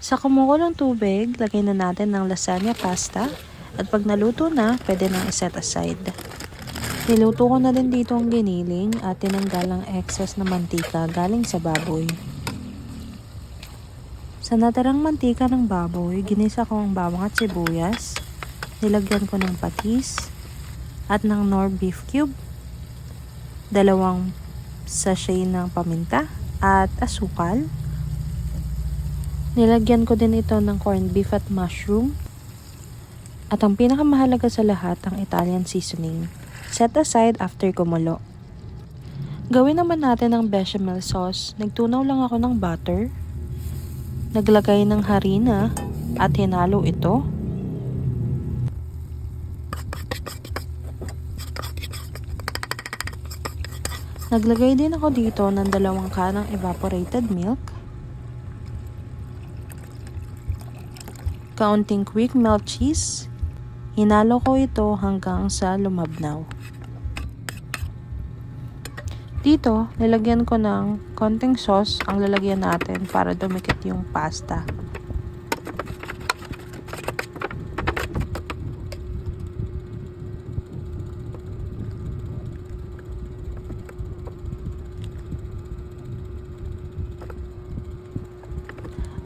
Sa kumukulong tubig, lagay na natin ng lasagna pasta at pag naluto na, pwede nang iset aside. Niluto ko na din dito ang giniling at tinanggal ang excess na mantika galing sa baboy. Sa natirang mantika ng baboy, ginisa ko ang bawang at sibuyas, nilagyan ko ng patis at ng Knorr beef cube, 2 sachet ng paminta at asukal. Nilagyan ko din ito ng corned beef at mushroom. At ang pinakamahalaga sa lahat, ang Italian seasoning. Set aside after kumulo. Gawin naman natin ang bechamel sauce. Nagtunaw lang ako ng butter. Naglagay ng harina at hinalo ito. Naglagay din ako dito ng 2 kanang evaporated milk, kaunting quick melt cheese. Hinalo ko ito hanggang sa lumabnaw. Dito, nilagyan ko ng konting sauce ang lalagyan natin para dumikit yung pasta.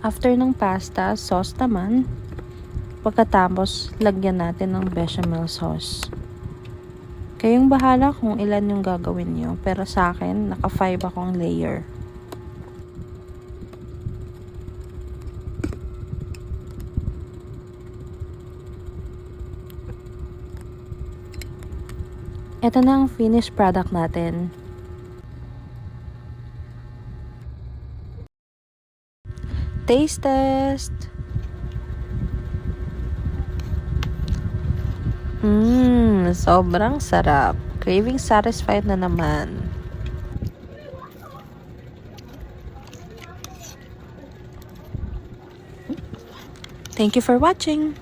After ng pasta, sauce naman. Pagkatapos, lagyan natin ng bechamel sauce. Kayong bahala kung ilan yung gagawin nyo, pero sa akin, naka 5 akong layer. Ito na ang finished product natin. Taste test! Sobrang sarap. Craving satisfied na naman. Thank you for watching!